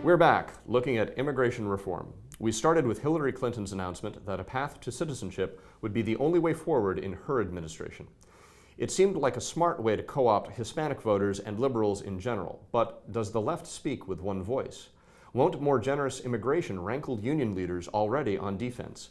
We're back, looking at immigration reform. We started with Hillary Clinton's announcement that a path to citizenship would be the only way forward in her administration. It seemed like a smart way to co-opt Hispanic voters and liberals in general, but does the left speak with one voice? Won't more generous immigration rankle union leaders already on defense?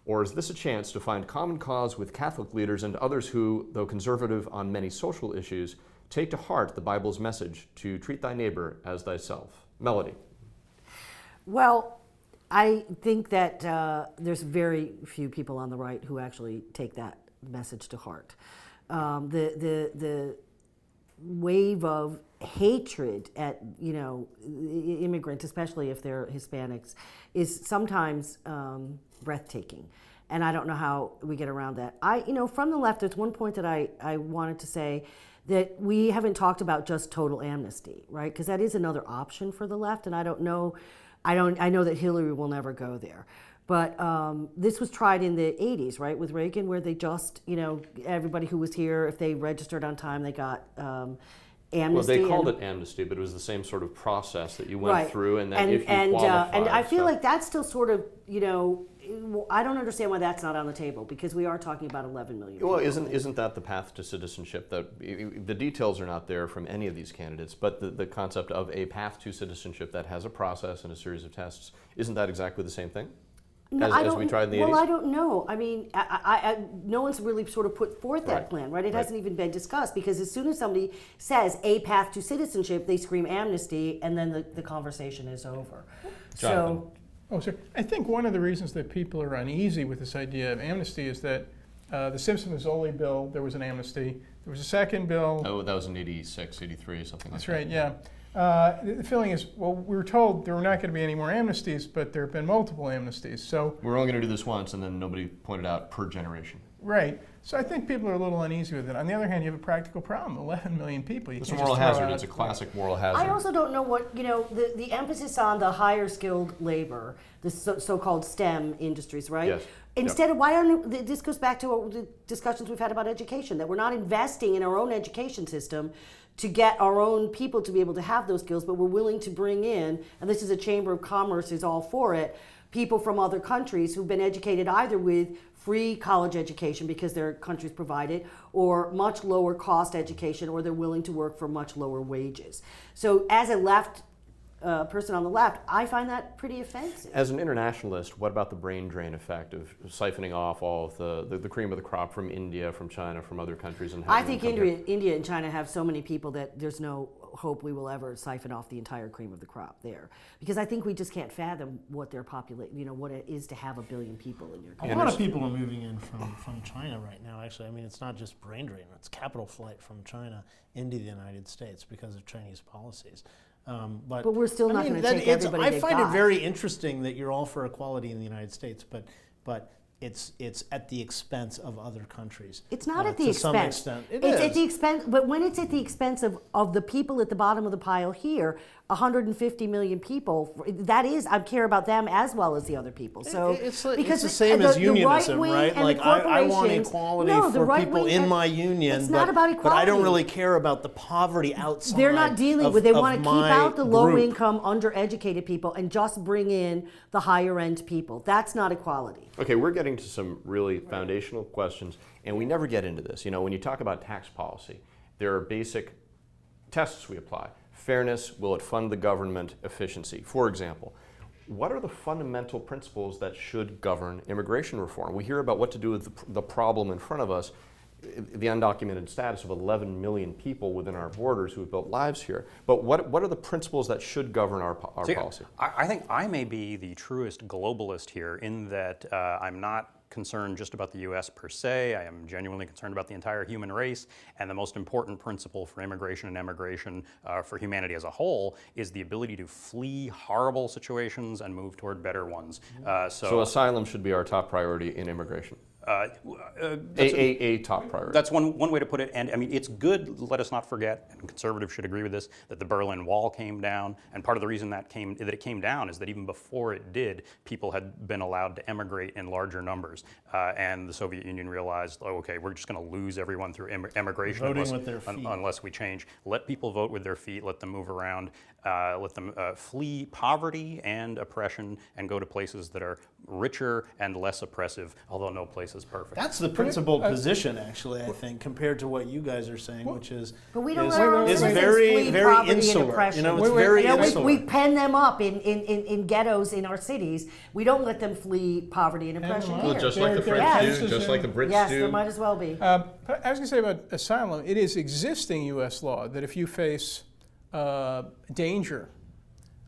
Or is this a chance to find common cause with Catholic leaders and others who, though conservative on many social issues, take to heart the Bible's message to treat thy neighbor as thyself? Melody. Well, I think that there's very few people on the right who actually take that message to heart. The wave of hatred at immigrants, especially if they're Hispanics, is sometimes breathtaking, and I don't know how we get around that. From the left, there's one point that I wanted to say, that we haven't talked about just total amnesty, right? Because that is another option for the left, and I know that Hillary will never go there. But this was tried in the 80s, right, with Reagan, where they just, everybody who was here, if they registered on time, they got amnesty. Well, they called it amnesty, but it was the same sort of process that you went through, and then if you qualified. And I feel like that's still sort of, I don't understand why that's not on the table, because we are talking about 11 million people. Well, isn't that the path to citizenship? That the details are not there from any of these candidates, but the concept of a path to citizenship that has a process and a series of tests, isn't that exactly the same thing? No, as we tried in the 80s? Well, I don't know. I mean, no one's really sort of put forth that plan, right? It hasn't even been discussed, because as soon as somebody says a path to citizenship, they scream amnesty, and then the conversation is over. Jonathan. Sir. I think one of the reasons that people are uneasy with this idea of amnesty is that the Simpson-Mazzoli bill, there was an amnesty. There was a second bill. Oh, that was in 86, 83, something like that. That's right, yeah. The feeling is, well, we were told there were not going to be any more amnesties, but there have been multiple amnesties. So we're only going to do this once, and then nobody pointed out per generation. Right. So I think people are a little uneasy with it. On the other hand, you have a practical problem: 11 million people. It's a moral hazard. It's a classic moral hazard. I also don't know what the emphasis on the higher skilled labor, the so-called STEM industries, right? Yes. Instead of why aren't this goes back to the discussions we've had about education, that we're not investing in our own education system to get our own people to be able to have those skills, but we're willing to bring in, and this is a Chamber of Commerce is all for it, people from other countries who've been educated either with free college education because their countries provide it, or much lower cost education, or they're willing to work for much lower wages. So as a left person on the left, I find that pretty offensive. As an internationalist, what about the brain drain effect of siphoning off all of the cream of the crop from India, from China, from other countries? And I think India and China have so many people that there's no hope we will ever siphon off the entire cream of the crop there, because I think we just can't fathom what their population, what it is to have 1 billion people in your country. A lot of people are moving in from China right now, actually. I mean, it's not just brain drain, it's capital flight from China into the United States because of Chinese policies. But we're still not going to take everybody I find it very interesting that you're all for equality in the United States, but it's at the expense of other countries. It's not at the expense. To some extent, it's at the expense. But when it's at the expense of the people at the bottom of the pile here, 150 million people, that is, I care about them as well as the other people. So it's the same as unionism, right? Like I want equality for people in my union, it's not about equality. But I don't really care about the poverty outside. They're not dealing with. They want to keep out the group. low-income, undereducated people and just bring in the higher-end people. That's not equality. Okay, we're getting to some really foundational questions, and we never get into this. When you talk about tax policy, there are basic tests we apply. Fairness, will it fund the government? Efficiency. For example, what are the fundamental principles that should govern immigration reform? We hear about what to do with the problem in front of us, the undocumented status of 11 million people within our borders who have built lives here. But what are the principles that should govern our policy? I think I may be the truest globalist here in that I'm not concerned just about the U.S. per se. I am genuinely concerned about the entire human race, and the most important principle for immigration and emigration for humanity as a whole is the ability to flee horrible situations and move toward better ones. So asylum should be our top priority in immigration. A top priority. That's one way to put it. And I mean, it's good, let us not forget, and conservatives should agree with this, that the Berlin Wall came down. And part of the reason that it came down is that even before it did, people had been allowed to emigrate in larger numbers. And the Soviet Union realized, oh, okay, we're just going to lose everyone through emigration Voting with their feet. Unless we change. Let people vote with their feet, let them move around. let them flee poverty and oppression and go to places that are richer and less oppressive, although no place is perfect. That's the principled position, actually, I think, compared to what you guys are saying, which is But we don't is, let our is citizens very, flee very poverty and insular. oppression. You know, it's very insular. We pen them up in ghettos in our cities. We don't let them flee poverty and oppression Well, here. Well, just like the There- French yes. do, just like the Brits Yes, do. there might as well be. But I was going to say about asylum, it is existing U.S. law that if you face danger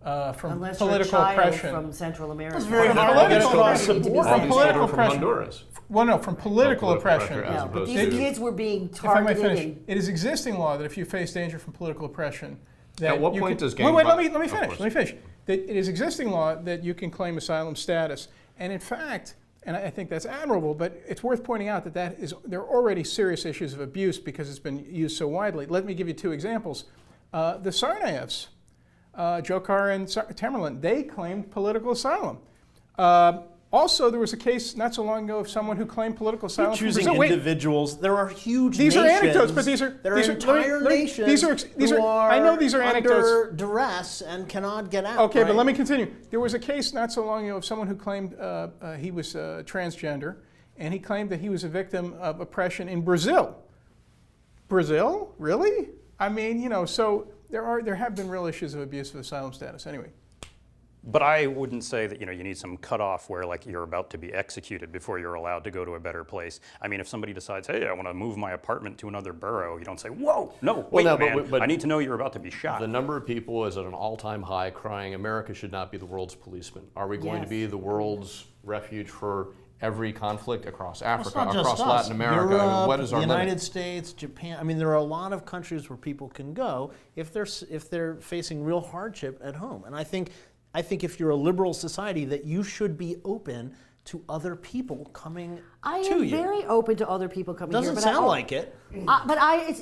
from Unless political you're a child oppression, from Central America. It's very From hard to get political across the oppression. border. All From these political children from oppression. Honduras. well, no, from political oppression. pressure, as No, but opposed these to- kids were being If I might targeted. finish, it is existing law that if you face danger from political oppression, that At what you point can, does gang wait, let vi- me Of finish. course. Let me finish. That it is existing law that you can claim asylum status, and in fact, and I think that's admirable. But it's worth pointing out that there are already serious issues of abuse because it's been used so widely. Let me give you 2 examples. The Tsarnaevs, Dzhokhar and Tamerlan, they claimed political asylum. Also, there was a case not so long ago of someone who claimed political asylum. You're from choosing Brazil. Wait, individuals. There are huge these are nations. anecdotes, but these are there these are are entire let me- nations these who are I know these are under anecdotes. duress and cannot get out. Okay, but right? let me continue. There was a case not so long ago of someone who claimed he was transgender, and he claimed that he was a victim of oppression in Brazil. Brazil, really? I mean, you know, so there have been real issues of abuse of asylum status. Anyway. But I wouldn't say that you need some cutoff where like you're about to be executed before you're allowed to go to a better place. I mean, if somebody decides, hey, I want to move my apartment to another borough, you don't say, whoa, no, wait, no, man, but I need to know you're about to be shot. The number of people is at an all-time high crying, America should not be the world's policeman. Are we going to Yes. be the world's refuge for every conflict across Well, it's Africa, not just across us. Latin America? I mean, Europe, what is our the limit? United States, Japan. I mean, there are a lot of countries where people can go if they're facing real hardship at home. And I think if you're a liberal society, that you should be open to other people coming I to am you. very open to other people coming Doesn't here. sound like it. It's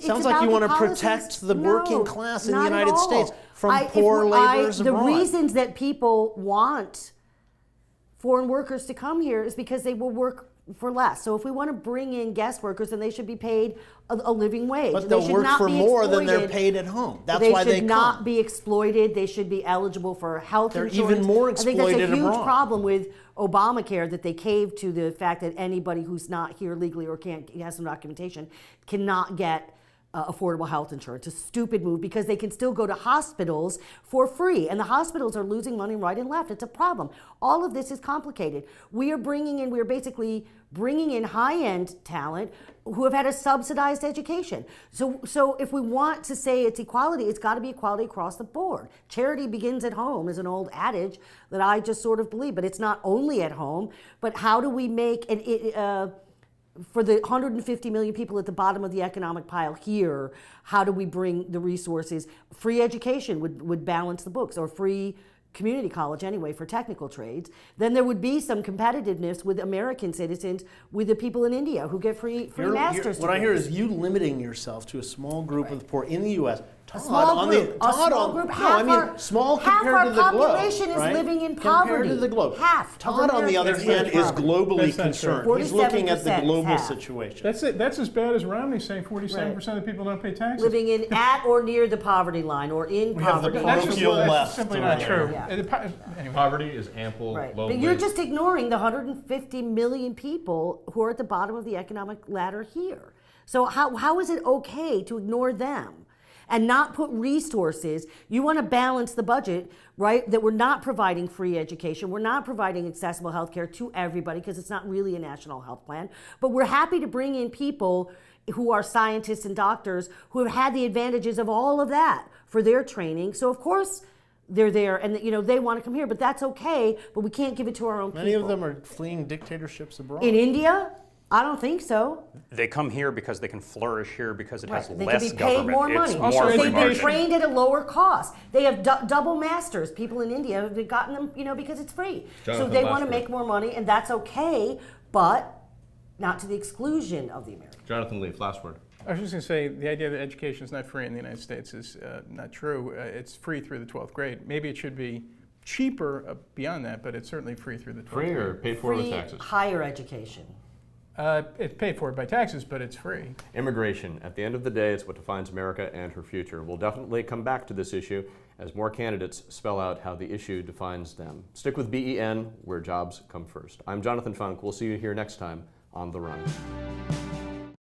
Sounds about like you the want to policies. protect the No, working class in the not at United all. States from poor laborers The abroad. reasons that people want foreign workers to come here is because they will work for less. So if we want to bring in guest workers, then they should be paid a living wage. But They they'll should work not for be more than they're exploited. paid at home. That's They why should they not come. be exploited. They should be eligible for health They're insurance. even more I think that's exploited a huge abroad. problem with Obamacare, that they caved to the fact that anybody who's not here legally or has some documentation cannot get affordable health insurance. It's a stupid move because they can still go to hospitals for free, and the hospitals are losing money right and left. It's a problem. All of this is complicated. We are basically bringing in high-end talent who have had a subsidized education. So if we want to say it's equality, it's got to be equality across the board. Charity begins at home is an old adage that I just sort of believe, but it's not only at home. But how do we make for the 150 million people at the bottom of the economic pile here, how do we bring the resources? Free education would balance the books, or free community college anyway for technical trades. Then there would be some competitiveness with American citizens with the people in India who get free master's What I hear degrees. is you limiting yourself to a small group of the poor in the U.S. Todd, small group. Small half compared our to the globe. population is right? living in Compared poverty. to the globe. Half of Todd, on the other Americans live hand, in is poverty. globally That's not concerned. true. He's looking at the 47% global half. situation. That's as bad as Romney saying 47% of people don't pay taxes. Living in at or near the poverty line or in We have the poverty. That's just- parochial that's left simply over not there. true. Yeah. Anyway. Poverty is ample, Right. low But you're wage. just ignoring the 150 million people who are at the bottom of the economic ladder here. So how is it okay to ignore them and not put resources? You want to balance the budget, right? That we're not providing free education. We're not providing accessible health care to everybody because it's not really a national health plan. But we're happy to bring in people who are scientists and doctors who have had the advantages of all of that for their training. So of course they're there, and they want to come here, but that's okay. But we can't give it to our own Many people. of them are fleeing dictatorships abroad. In India, I don't think so. They come here because they can flourish here because it has They less can be paid government. more It's money. Also, more education. They've been promotion. trained at a lower cost. They have double masters. People in India have gotten them, because it's free. Jonathan, so they last want to word. make more money, and that's okay, but not to the exclusion of the Americans. Jonathan Leaf, last word. I was just going to say the idea that education is not free in the United States is not true. It's free through the 12th grade. Maybe it should be cheaper beyond that, but it's certainly free through the 12th Free grade. or paid for with Free taxes? higher education. It's paid for by taxes, but it's free. Immigration, at the end of the day, it's what defines America and her future. We'll definitely come back to this issue as more candidates spell out how the issue defines them. Stick with BEN, where jobs come first. I'm Jonathan Funk. We'll see you here next time on The Run.